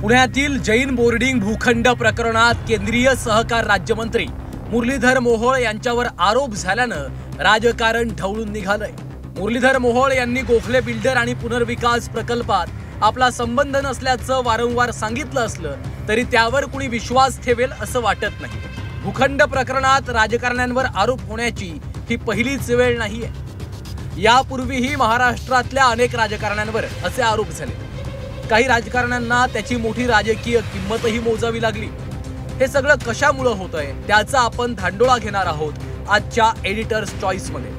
पुण्यातील जैन बोर्डिंग भूखंड प्रकरणात केंद्रीय सहकार राज्यमंत्री मुरलीधर मोहोळ यांच्यावर आरोप झाल्यानं राजकारण ढवळून निघालंय। मुरलीधर मोहोळ यांनी गोखले बिल्डर आणि पुनर्विकास प्रकल्पात आपला संबंध नसल्याचं वारंवार सांगितलं असलं तरी त्यावर कुणी विश्वास ठेवेल असं वाटत नाही। भूखंड प्रकरणात राजकारण्यांवर आरोप होण्याची ही पहिलीच वेळ नाहीये। यापूर्वीही महाराष्ट्रातल्या अनेक राजकारण्यांवर असे आरोप झाले। काही राजकारण्यांना त्याची मोठी राजकीय किंमतही मोजावी लागली। हे सगळं कशामुळे होतंय त्याचा आपण धांडोळा घेणार आहोत आजच्या एडिटर्स चॉईस मध्ये।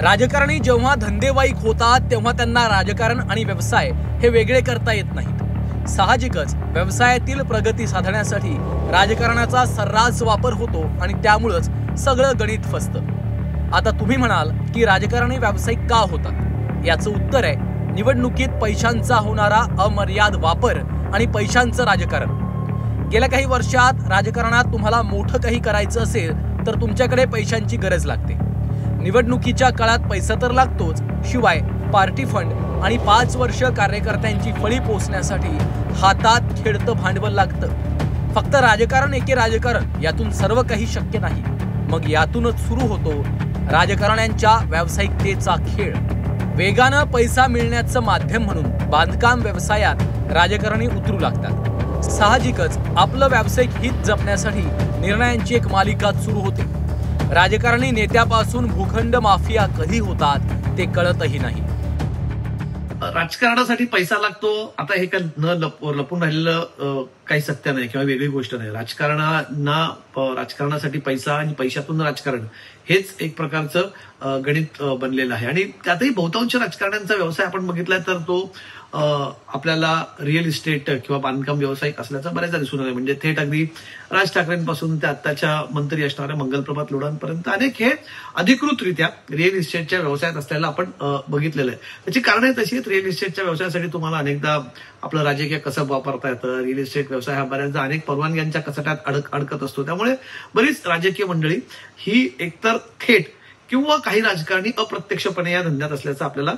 राजकारणी जेव्हा धंदेवाईक होतात तेव्हा त्यांना राजकारण आणि व्यवसाय हे वेगळे करता येत नाहीत। साहजिकच व्यवसायातील प्रगती साधण्यासाठी राजकारणाचा सर्रास वापर होतो आणि त्यामुळेच सगळं गणित फसतं। आता तुम्ही म्हणाल की राजकारणी व्यावसायिक का होतात? याचं उत्तर आहे निवडणुकीत पैशांचा होणारा अमर्याद वापर आणि पैशांचं राजकारण। गेल्या काही वर्षात राजकारणात तुम्हाला मोठं काही करायचं असेल तर तुमच्याकडे पैशांची गरज लागते। निवडणुकीच्या काळात पैसा तर लागतोच, शिवाय पार्टी फंड आणि 5 वर्ष कार्यकर्त्यांची फळी पोचण्यासाठी हातात खेळतं भांडवल लागतं। फक्त राजकारण एके राजकारण यातून सर्व काही शक्य नाही। मग यातूनच सुरू होतो राजकारण्यांच्या व्यावसायिकतेचा खेळ। वेगानं पैसा मिळण्याचं माध्यम म्हणून बांधकाम व्यवसायात राजकारणी उतरू लागतात। साहजिकच आपलं व्यावसायिक हित जपण्यासाठी निर्णयांची एक मालिका सुरू होते। राजकारणी नेत्यापासून भूखंड माफिया कधी होतात ते कळतही नाही। राजकारणासाठी पैसा लागतो, आता हे काय लपून राहिलेलं काही सत्य नाही किंवा वेगळी गोष्ट नाही। राजकारणासाठी पैसा आणि पैशातून राजकारण हेच एक प्रकारचं गणित बनलेलं आहे। आणि त्यातही बहुतांश राजकारण्यांचा व्यवसाय आपण बघितलाय तर तो आपल्याला रिअल इस्टेट किंवा बांधकाम व्यावसायिक असल्याचं बऱ्याचदा दिसून आलं। म्हणजे थेट अगदी राज ठाकरेंपासून ते आत्ताच्या मंत्री असणाऱ्या मंगलप्रभात लोढांपर्यंत अनेक हे अधिकृतरित्या रिअल इस्टेटच्या व्यवसायात असल्याला आपण बघितलेलं आहे। त्याची कारणे तशी आहेत। रिअल इस्टेटच्या व्यवसायासाठी तुम्हाला अनेकदा आपलं राजकीय कसब वापरता येतं। रिअल इस्टेट व्यवसाय हा बऱ्याचदा अनेक परवानग्यांच्या कचाट्यात अडकत असतो। त्यामुळे बरीच राजकीय मंडळी ही एकतर थेट किंवा काही राजकारणी अप्रत्यक्षपणे या धंद्यात असल्याचं आपल्याला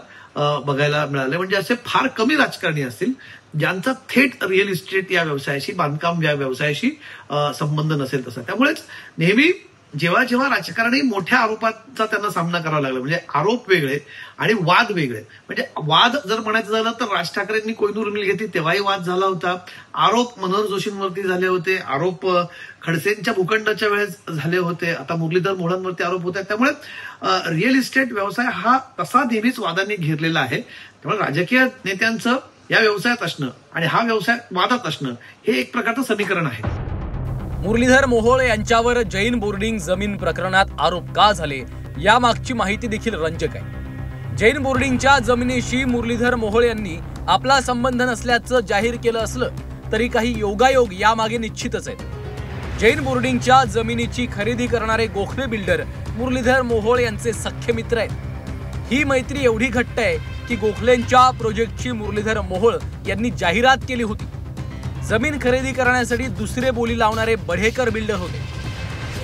बघायला मिळालं। म्हणजे असे फार कमी राजकारणी असतील ज्यांचा थेट रिअल इस्टेट या व्यवसायाशी, बांधकाम या व्यवसायाशी संबंध नसेल तसा। त्यामुळेच नेहमी जेव्हा जेव्हा राजकारणी मोठ्या आरोपांचा त्यांना सामना करावा लागला, म्हणजे आरोप वेगळे आणि वाद वेगळे। म्हणजे वाद जर म्हणायचं झालं तर राज ठाकरेंनी कोहिनूर मिल घेतली तेव्हाही वाद झाला होता। आरोप मनोहर जोशींवरती झाले होते, आरोप खडसेंच्या भूखंडाच्या वेळेस झाले होते, आता मुरलीधर मोहोळांवरती आरोप होत आहेत। त्यामुळे रिअल इस्टेट व्यवसाय हा तसा नेहमीच वादांनी घेरलेला आहे। त्यामुळे राजकीय नेत्यांचं या व्यवसायात असणं आणि हा व्यवसाय वादात असणं हे एक प्रकारचं समीकरण आहे। मुरलीधर मोहोळ यांच्यावर जैन बोर्डिंग जमीन प्रकरणात आरोप का झाले यामागची माहिती देखील रंजक आहे। जैन बोर्डिंगच्या जमिनीशी मुरलीधर मोहोळ यांनी आपला संबंध नसल्याचं जाहीर केलं असलं तरी काही योगायोग यामागे निश्चितच आहेत। जैन बोर्डिंगच्या जमिनीची खरेदी करणारे गोखले बिल्डर मुरलीधर मोहोळ यांचे सख्खे मित्र आहेत। ही मैत्री एवढी घट्ट आहे की गोखलेंच्या प्रोजेक्टची मुरलीधर मोहोळ यांनी जाहिरात केली होती। जमीन खरेदी करण्यासाठी दुसरे बोली लावणारे बढेकर बिल्डर होते।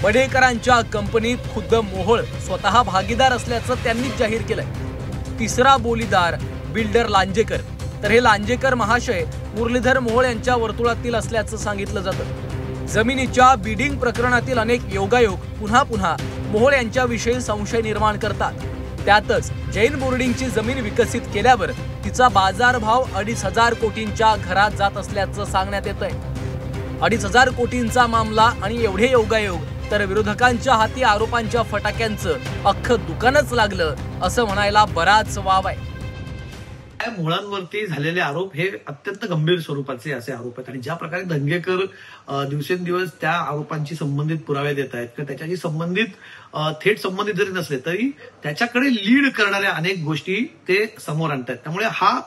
बढेकरांच्या कंपनीत खुद्द मोहोळ स्वतः भागीदार असल्याचं त्यांनी जाहीर केलंय। तिसरा बोलीदार बिल्डर लांजेकर, तर हे लांजेकर महाशय मुरलीधर मोहोळ यांच्या वर्तुळातील असल्याचं सांगितलं जातं। जमिनीच्या बिडिंग प्रकरणातील अनेक योगायोग पुन्हा पुन्हा मोहोळ यांच्याविषयी संशय निर्माण करतात। त्यातच जैन बोर्डिंगची जमीन विकसित केल्यावर तिचा बाजारभाव 2,500 कोटींच्या घरात जात असल्याचं सांगण्यात येतंय। 2,500 कोटींचा मामला आणि एवढे योगायोग तर विरोधकांच्या हाती आरोपांच्या फटाक्यांचं अख्खं दुकानच लागलं असं म्हणायला बराच वाव आहे। मोहोळांवरती झालेले आरोप हे अत्यंत गंभीर स्वरूपाचे असे आरोप आहेत। आणि ज्या प्रकारे दंगेकर दिवसेंदिवस त्या आरोपांची संबंधित पुरावे देत आहेत किंवा त्याच्याशी संबंधित थेट संबंधित जरी नसले तरी त्याच्याकडे लीड करणाऱ्या अनेक गोष्टी ते समोर आणतात। त्यामुळे हा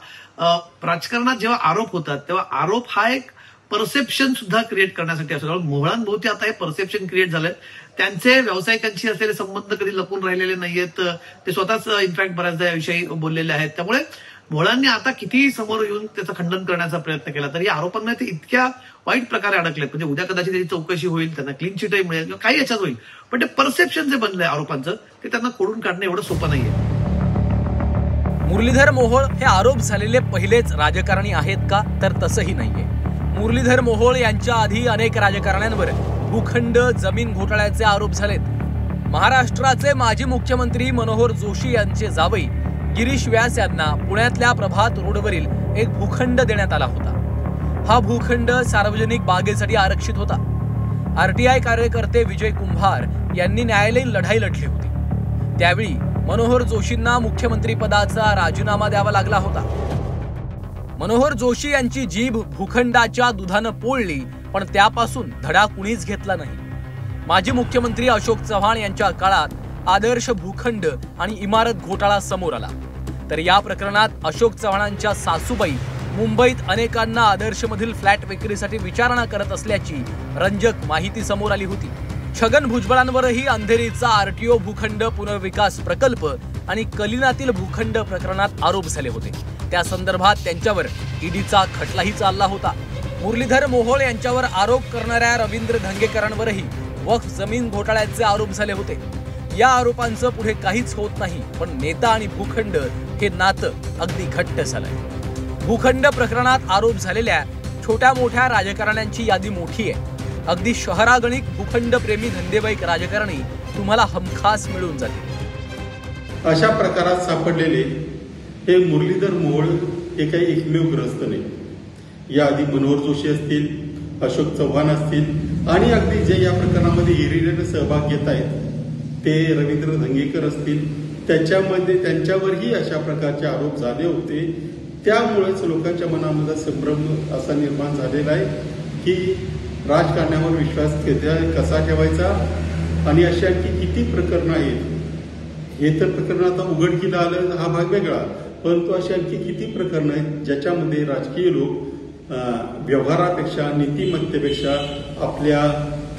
राजकारणात जेव्हा आरोप होतात तेव्हा आरोप हा एक परसेप्शन सुद्धा क्रिएट करण्यासाठी असतो। मोहोळांभोवती आता हे परसेप्शन क्रिएट झालंय। त्यांचे व्यावसायिकांशी असलेले संबंध कधी लपून राहिलेले नाहीयेत, ते स्वतःच इनफॅक्ट बऱ्याचदा याविषयी बोललेले आहेत। त्यामुळे मोहोळांनी आता कितीही समोर येऊन त्याचं खंडन करण्याचा प्रयत्न केला तरी आरोपांना ते इतक्या वाईट प्रकारे अडकलेत। म्हणजे उद्या कदाचित त्याची चौकशी होईल, त्यांना क्लीन चिटही मिळेल किंवा काही याच्यात होईल, पण ते परसेप्शन जे बनलंय आरोपांचं ते त्यांना खोडून काढणं एवढं सोपं नाहीये। मुरलीधर मोहोळ हे आरोप झालेले पहिलेच राजकारणी आहेत का? तर तसंही नाहीये. मुरलीधर मोहोळ यांच्या आधी अनेक राजकारण्यांवर भूखंड जमीन घोटाळ्याचे आरोप झालेत. महाराष्ट्राचे माजी मुख्यमंत्री मनोहर जोशी यांचे जावई गिरीश व्यास यांना पुण्यातल्या प्रभात रोडवरील एक भूखंड देण्यात आला होता. हा भूखंड सार्वजनिक बागेसाठी आरक्षित होता. आरटीआय कार्यकर्ते विजय कुंभार यांनी न्यायालयीन लढाई लढली होती. त्यावेळी मनोहर जोशींना मुख्यमंत्री पदाचा राजीनामा द्यावा लागला होता. मनोहर जोशी यांची जीभ भूखंडाच्या दुधानं पोळली, पण त्यापासून धडा कुणीच घेतला नाही. माजी मुख्यमंत्री अशोक चव्हाण यांच्या काळात आदर्श भूखंड आणि इमारत घोटाळा समोर आला. तर या प्रकरणात अशोक चव्हाणांच्या सासूबाई मुंबईत अनेकांना आदर्शमधील फ्लॅट विक्रीसाठी विचारणा करत असल्याची रंजक माहिती समोर आली होती. छगन भुजबळांवरही अंधेरीचा आरटीओ भूखंड पुनर्विकास प्रकल्प आणि कलिनातील भूखंड प्रकरणात आरोप झाले होते. त्या संदर्भात त्यांच्यावर ईडीचा खटलाही चालला होता. मुरलीधर मोहोळ यांच्यावर आरोप करणाऱ्या रवींद्र धंगेकरांवरही वक्फ जमीन घोटाळ्याचे आरोप झाले होते. या आरोपांचं पुढे काहीच होत नाही, पण नेता आणि भूखंड हे नातं अगदी घट्ट झालंय. भूखंड प्रकरणात आरोप झालेल्या छोट्या मोठ्या राजकारण्यांची यादी मोठी आहे. अगदी शहरागणिक भूखंड प्रेमी धंदेवाईक राजकारणी तुम्हाला हमखास मिळून जातील. अशा प्रकारात सापडलेले हे मुरलीधर मोहोळ हे काही एकमेव ग्रस्त नाही. याआधी मनोहर जोशी असतील, अशोक चव्हाण असतील आणि अगदी जे या प्रकरणामध्ये हिरिरीने सहभाग घेत आहेत ते रवींद्र धंगेकर असतील, त्यांच्यावरही अशा प्रकारचे आरोप झाले होते. त्यामुळेच लोकांच्या मनामध्ये संभ्रम असा निर्माण झालेला आहे की राजकारणावर विश्वास कसा ठेवायचा आणि अशी आणखी किती प्रकरणं आहेत. हे तर प्रकरण आता उघडकीला आलं, हा भाग वेगळा, परंतु अशी आणखी किती प्रकरणं आहेत ज्याच्यामध्ये राजकीय लोक व्यवहारापेक्षा नीतिमत्तेपेक्षा आपल्या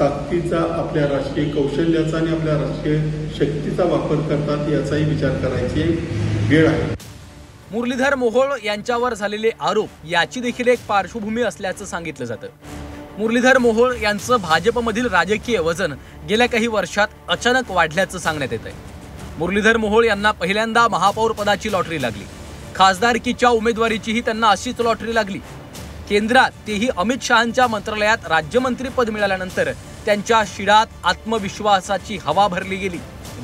ताकदीचा, आपल्या राजकीय कौशल्याचा आणि आपल्या राजकीय शक्तीचा वापर करतात, याचाही विचार करायची वेळ आहे. मुरलीधर मोहोळ यांच्यावर झालेले आरोप याची देखील एक पार्श्वभूमी असल्याचं सांगितलं जातं. मुरलीधर मोहोळ यांचं भाजपमधील राजकीय वजन गेल्या काही वर्षात अचानक वाढल्याचं सांगण्यात येत आहे. मुरलीधर मोहोळ यांना पहिल्यांदा महापौर पदाची लॉटरी लागली. खासदारकीच्या उमेदवारीचीही त्यांना अशीच लॉटरी लागली. केंद्रात तेही अमित शहांच्या मंत्रालयात राज्यमंत्रीपद मिळाल्यानंतर त्यांच्या शिडात आत्मविश्वासाची हवा भरली गेली.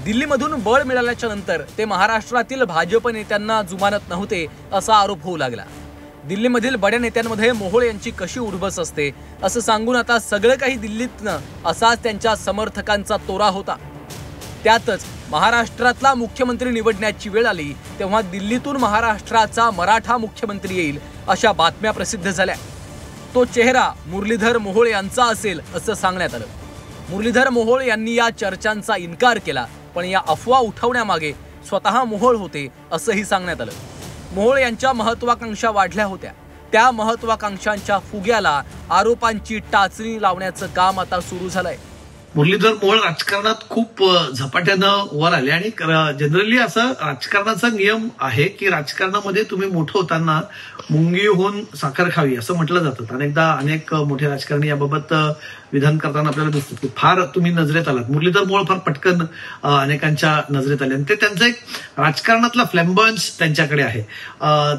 दिल्लीमधून बळ मिळाल्याच्या नंतर ते महाराष्ट्रातील भाजप नेत्यांना जुमानत नव्हते असा आरोप होऊ लागला. दिल्लीमधील बड्या नेत्यांमध्ये मोहोळ यांची कशी उठबस असते असं सांगून आता सगळं काही दिल्लीतनं असाच त्यांच्या समर्थकांचा तोरा होता. त्यातच महाराष्ट्रातला मुख्यमंत्री निवडण्याची वेळ आली तेव्हा दिल्लीतून महाराष्ट्राचा मराठा मुख्यमंत्री येईल अशा बातम्या प्रसिद्ध झाल्या. तो चेहरा मुरलीधर मोहोळ यांचा असेल असं सांगण्यात आलं. मुरलीधर मोहोळ यांनी या चर्चांचा इन्कार केला, पण या अफवा उठवण्यामागे स्वतः मोहोळ होते असंही सांगण्यात आलं. मोहोळ यांच्या महत्वाकांक्षा वाढल्या होत्या. त्या महत्वाकांक्षांच्या फुग्याला आरोपांची टाचणी लावण्याचं काम आता सुरू झालंय. मुरलीधर मोहोळ राजकारणात खूप झपाट्यानं वर आले आणि जनरली असं राजकारणाचा नियम आहे की राजकारणामध्ये तुम्ही मोठं होताना मुंगी होऊन साखर खावी असं म्हटलं जातं. अनेकदा अनेक मोठे राजकारणी याबाबत विधान करताना आपल्याला दिसतं की फार तुम्ही नजरेत आलात. मुरलीधर मोहोळ फार पटकन अनेकांच्या नजरेत आले आणि ते त्यांचा एक राजकारणातला फ्लॅम्बॉयन्स त्यांच्याकडे आहे.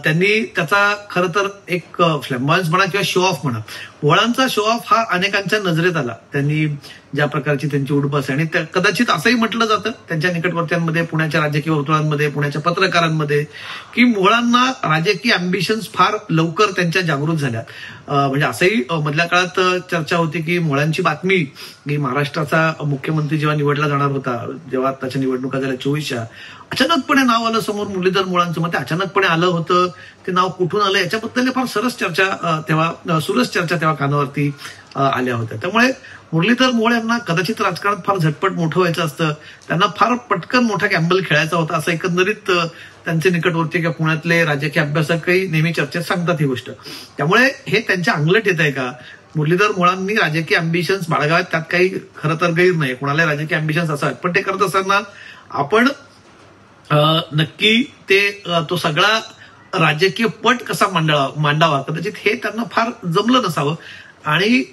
त्यांनी त्याचा खरं तर एक फ्लॅम्बॉयन्स म्हणा किंवा शो ऑफ म्हणा, मोहोळांचा शो ऑफ हा अनेकांच्या नजरेत आला. त्यांनी ज्या प्रकारची त्यांची उठबस आहे आणि कदाचित असंही म्हटलं जातं त्यांच्या निकटवर्त्यांमध्ये, पुण्याच्या राजकीय वर्तुळांमध्ये, पुण्याच्या पत्रकारांमध्ये की मोहोळांना राजकीय अँबिशन्स फार लवकर त्यांच्या जागृत झाल्या. म्हणजे असंही मधल्या काळात चर्चा होती की मोहोळांची बातमी की महाराष्ट्राचा मुख्यमंत्री जेव्हा निवडला जाणार होता, जेव्हा त्याच्या निवडणुका झाल्या 24च्या, अचानकपणे नाव आलं समोर मुरलीधर मोहोळांचं. मग ते अचानकपणे आलं होतं, ते नाव कुठून आलं याच्याबद्दल फार सुरस चर्चा तेव्हा कानावरती आल्या होत्या. त्यामुळे मुरलीधर मोहोळ यांना कदाचित राजकारणात फार झटपट मोठं व्हायचं असतं, त्यांना फार पटकन मोठा गॅम्बल खेळायचा होता असं एकंदरीत त्यांचे निकटवर्ती किंवा पुण्यातले राजकीय अभ्यासकही नेहमी चर्चेत सांगतात ही गोष्ट. त्यामुळे हे त्यांच्या अंगलट येत आहे का? मुरलीधर मोहोळांनी राजकीय अँबिशन्स बाळगाव्यात, त्यात काही खरं तर गैर नाही. कोणाला राजकीय अँबिशन्स असावेत, पण ते करत असताना आपण नक्की तो सगळा राजकीय पट कसा मांडावा कदाचित हे त्यांना फार जमलं नसावं. आणि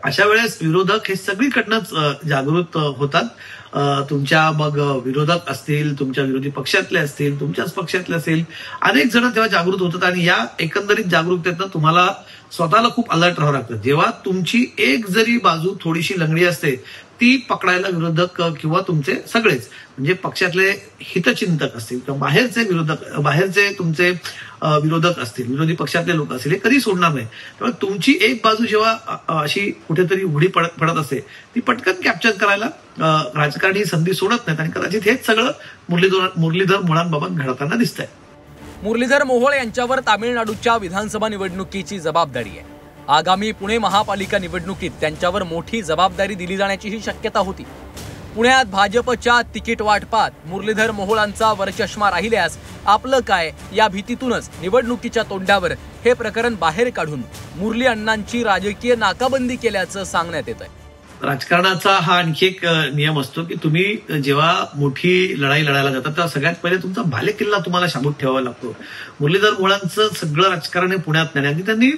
अशा वेळेस विरोधक हे सगळीकडनंच जागृत होतात. तुमच्या मग विरोधक असतील, तुमच्या विरोधी पक्षातले असतील, तुमच्याच पक्षातले असतील, अनेक जण तेव्हा जागृत होतात आणि या एकंदरीत जागरूकतेतनं तुम्हाला स्वतःला खूप अलर्ट राहावं लागतं. जेव्हा तुमची एक जरी बाजू थोडीशी लंगडी असते ती पकडायला विरोधक किंवा तुमचे सगळेच म्हणजे पक्षातले हितचिंतक असतील किंवा बाहेरचे तुमचे विरोधक असतील, विरोधी पक्षातले लोक असतील, हे कधी सोडणार नाही. त्यामुळे तुमची एक बाजू जेव्हा अशी कुठेतरी उघडी पडत असते ती पटकन कॅप्चर करायला राजकारणी ही संधी सोडत नाहीत आणि कदाचित हेच सगळं मुरलीधर मोहोळांबाबत घडताना दिसतंय. मुरलीधर मोहोळ यांच्यावर तामिळनाडूच्या विधानसभा निवडणुकीची जबाबदारी आहे. आगामी पुणे महापालिका निवडणुकीत त्यांच्यावर मोठी जबाबदारी दिली जाण्याचीही शक्यता होती. पुण्यात भाजपच्या तिकीट वाटपात मुरलीधर मोहोळांचा वरचष्मा राहिल्यास आपलं काय या भीतीतूनच निवडणुकीच्या तोंडावर हे प्रकरण बाहेर काढून मुरली अण्णांची राजकीय नाकाबंदी केल्याचं सांगण्यात येत आहे. राजकारणाचा हा आणखी एक नियम असतो की तुम्ही जेव्हा मोठी लढाई लढायला जाता तेव्हा सगळ्यात पहिले तुमचा बालेकिल्ला तुम्हाला शाबूत ठेवावा लागतो. मुरलीधर मोहोळांचं सगळं राजकारण हे पुण्यात नाही आणि त्यांनी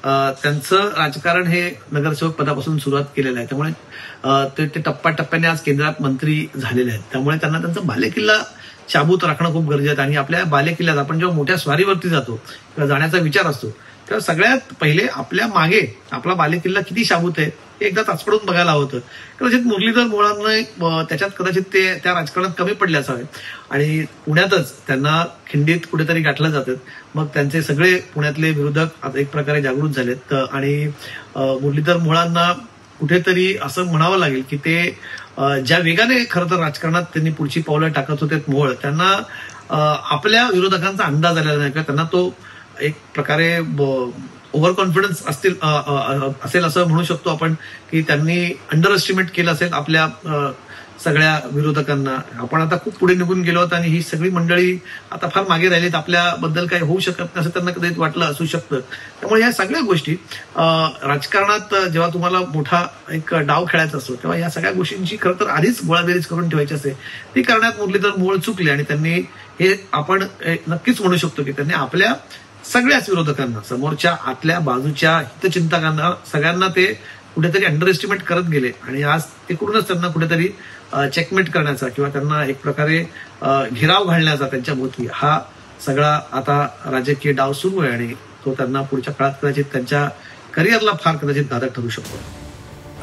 त्यांचं राजकारण हे नगरसेवक पदापासून सुरुवात केलेलं आहे. त्यामुळे ते टप्प्याटप्प्याने आज केंद्रात मंत्री झालेले आहेत. त्यामुळे त्यांना त्यांचा बालेकिल्ला शाबूत राखणं खूप गरजेचं आहे. आणि आपल्या बालेकिल्ल्यात आपण जेव्हा मोठ्या स्वारीवरती जातो किंवा जाण्याचा विचार असतो तेव्हा सगळ्यात पहिले आपल्या मागे आपला बालेकिल्ला किती शाबूत आहे हे एकदा ताचपडून बघायला होतं. कदाचित मुरलीधर मोहोळांना त्याच्यात कदाचित ते त्या राजकारणात कमी पडले असावे आणि पुण्यातच त्यांना खिंडीत कुठेतरी गाठलं जातं. मग त्यांचे सगळे पुण्यातले विरोधक आता एक प्रकारे जागृत झालेत आणि मुरलीधर मोहोळांना कुठेतरी असं म्हणावं लागेल की ते ज्या वेगाने खरं तर राजकारणात त्यांनी पुढची पावलं टाकत होते मोहोळ, त्यांना आपल्या विरोधकांचा अंदाज आलेला नाही. त्यांना तो एक प्रकारे ओव्हर कॉन्फिडन्स असेल असं म्हणू शकतो आपण की त्यांनी अंडर एस्टिमेट केलं असेल आपल्या सगळ्या विरोधकांना. आपण आता खूप पुढे निघून गेलो आहोत आणि ही सगळी मंडळी आता फार मागे राहिलीत, आपल्याबद्दल काही होऊ शकत नाही असं त्यांना कदाचित वाटलं असू शकतं. त्यामुळे या सगळ्या गोष्टी राजकारणात जेव्हा तुम्हाला मोठा एक डाव खेळायचा असतो तेव्हा या सगळ्या गोष्टींची खरं तर आधीच गोळाबेरीज करून ठेवायची असते. ती करण्यात मुरलीधर मोहोळ चुकले आणि त्यांनी हे आपण नक्कीच म्हणू शकतो की त्यांनी आपल्या सगळ्याच विरोधकांना, समोरच्या आतल्या बाजूच्या हितचिंतकांना सगळ्यांना ते कुठेतरी अंडर एस्टिमेट करत गेले आणि आज ते करूनच त्यांना कुठेतरी चेकमेट करण्याचा किंवा त्यांना एक प्रकारे घेराव घालण्याचा त्यांच्या भोवती हा सगळा आता राजकीय डाव सुरू आहे आणि तो त्यांना पुढच्या काळात कदाचित त्यांच्या करिअरला फार कदाचित घातक ठरू शकतो.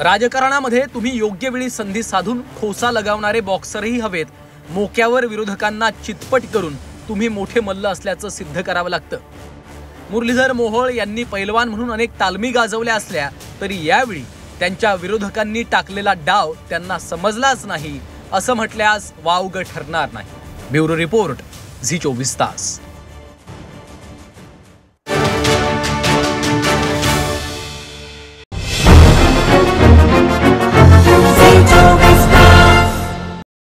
राजकारणामध्ये तुम्ही योग्य वेळी संधी साधून खोसा लगावणारे बॉक्सरही हवेत. मोक्यावर विरोधकांना चितपट करून तुम्ही मोठे मल्ल असल्याचं सिद्ध करावं लागतं. मुरलीधर मोहोळ यांनी पैलवान म्हणून अनेक तालमी गाजवल्या असल्या तरी यावेळी त्यांच्या विरोधकांनी टाकलेला डाव त्यांना समजलाच नाही असं म्हटल्यास वावगं ठरणार नाही. ब्युरो रिपोर्ट, झी 24 तास.